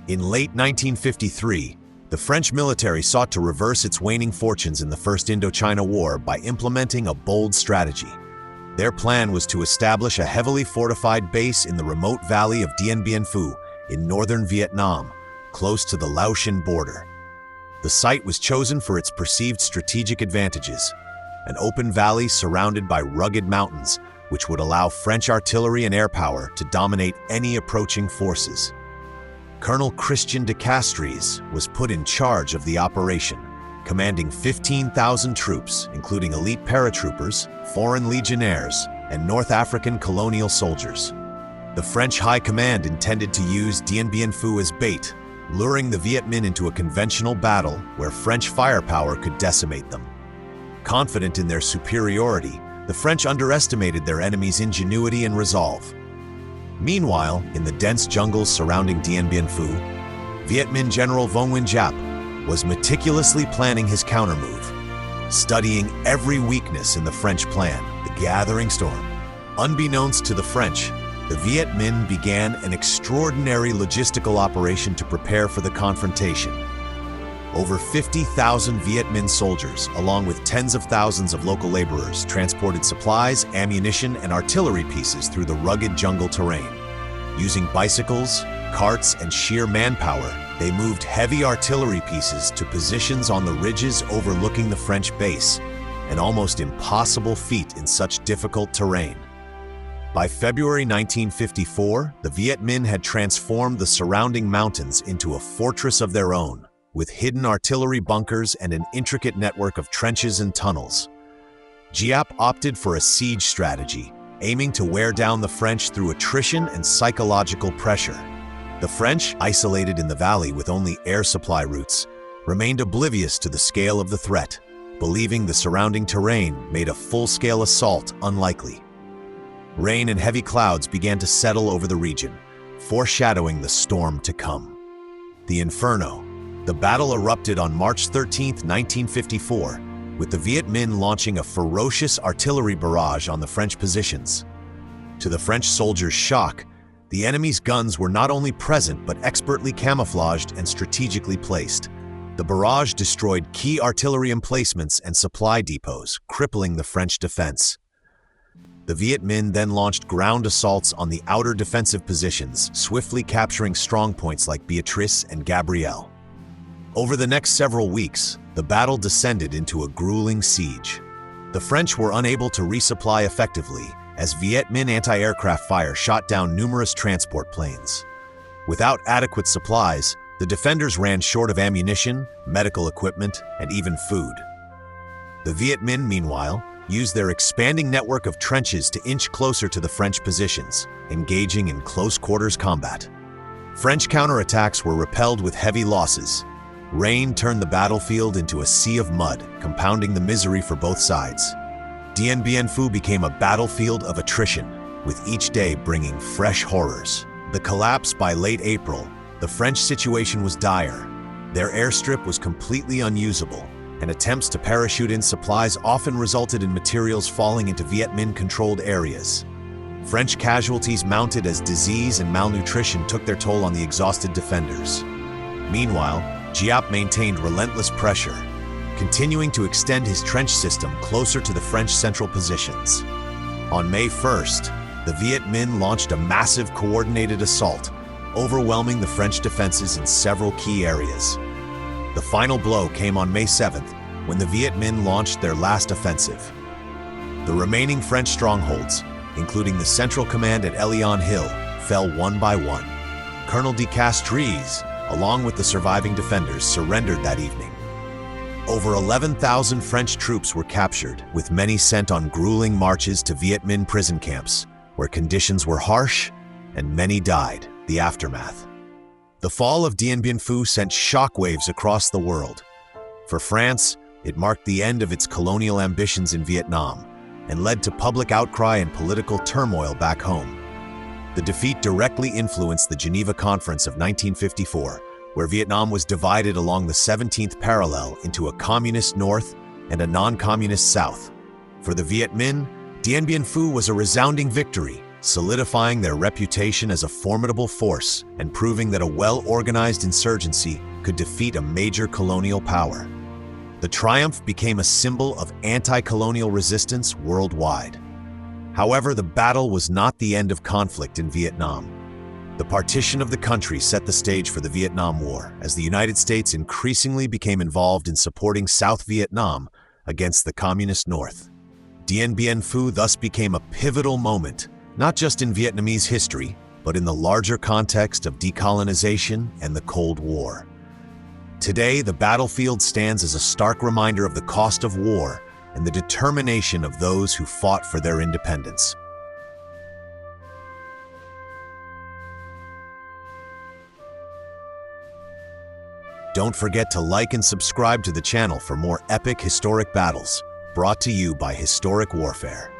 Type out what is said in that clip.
In late 1953, the French military sought to reverse its waning fortunes in the First Indochina War by implementing a bold strategy. Their plan was to establish a heavily fortified base in the remote valley of Dien Bien Phu in northern Vietnam, close to the Laotian border. The site was chosen for its perceived strategic advantages, an open valley surrounded by rugged mountains, which would allow French artillery and air power to dominate any approaching forces. Colonel Christian de Castries was put in charge of the operation, commanding 15,000 troops, including elite paratroopers, foreign legionnaires, and North African colonial soldiers. The French High Command intended to use Dien Bien Phu as bait, luring the Viet Minh into a conventional battle where French firepower could decimate them. Confident in their superiority, the French underestimated their enemy's ingenuity and resolve. Meanwhile, in the dense jungles surrounding Dien Bien Phu, Viet Minh General Vo Nguyen Giap was meticulously planning his countermove, studying every weakness in the French plan, the gathering storm. Unbeknownst to the French, the Viet Minh began an extraordinary logistical operation to prepare for the confrontation. Over 50,000 Viet Minh soldiers, along with tens of thousands of local laborers, transported supplies, ammunition, and artillery pieces through the rugged jungle terrain. Using bicycles, carts, and sheer manpower, they moved heavy artillery pieces to positions on the ridges overlooking the French base, an almost impossible feat in such difficult terrain. By February 1954, the Viet Minh had transformed the surrounding mountains into a fortress of their own, with hidden artillery bunkers and an intricate network of trenches and tunnels. Giap opted for a siege strategy, aiming to wear down the French through attrition and psychological pressure. The French, isolated in the valley with only air supply routes, remained oblivious to the scale of the threat, believing the surrounding terrain made a full-scale assault unlikely. Rain and heavy clouds began to settle over the region, foreshadowing the storm to come. The Inferno. The battle erupted on March 13, 1954, with the Viet Minh launching a ferocious artillery barrage on the French positions. To the French soldiers' shock, the enemy's guns were not only present but expertly camouflaged and strategically placed. The barrage destroyed key artillery emplacements and supply depots, crippling the French defense. The Viet Minh then launched ground assaults on the outer defensive positions, swiftly capturing strongpoints like Beatrice and Gabrielle. Over the next several weeks, the battle descended into a grueling siege. The French were unable to resupply effectively, as Viet Minh anti-aircraft fire shot down numerous transport planes. Without adequate supplies, the defenders ran short of ammunition, medical equipment, and even food. The Viet Minh, meanwhile, used their expanding network of trenches to inch closer to the French positions, engaging in close-quarters combat. French counterattacks were repelled with heavy losses. Rain turned the battlefield into a sea of mud, compounding the misery for both sides. Dien Bien Phu became a battlefield of attrition, with each day bringing fresh horrors. The collapse by late April, the French situation was dire. Their airstrip was completely unusable, and attempts to parachute in supplies often resulted in materials falling into Viet Minh-controlled areas. French casualties mounted as disease and malnutrition took their toll on the exhausted defenders. Meanwhile, Giap maintained relentless pressure, continuing to extend his trench system closer to the French central positions. On May 1st, the Viet Minh launched a massive coordinated assault, overwhelming the French defenses in several key areas. The final blow came on May 7th, when the Viet Minh launched their last offensive. The remaining French strongholds, including the Central Command at Elion Hill, fell one by one. Colonel de Castries, along with the surviving defenders, surrendered that evening. Over 11,000 French troops were captured, with many sent on grueling marches to Viet Minh prison camps, where conditions were harsh and many died. The aftermath. The fall of Dien Bien Phu sent shockwaves across the world. For France, it marked the end of its colonial ambitions in Vietnam and led to public outcry and political turmoil back home. The defeat directly influenced the Geneva Conference of 1954, where Vietnam was divided along the 17th parallel into a communist north and a non-communist south. For the Viet Minh, Dien Bien Phu was a resounding victory, solidifying their reputation as a formidable force and proving that a well-organized insurgency could defeat a major colonial power. The triumph became a symbol of anti-colonial resistance worldwide. However, the battle was not the end of conflict in Vietnam. The partition of the country set the stage for the Vietnam War, as the United States increasingly became involved in supporting South Vietnam against the Communist North. Dien Bien Phu thus became a pivotal moment, not just in Vietnamese history, but in the larger context of decolonization and the Cold War. Today, the battlefield stands as a stark reminder of the cost of war and the determination of those who fought for their independence. Don't forget to like and subscribe to the channel for more epic historic battles, brought to you by Historic Warfare.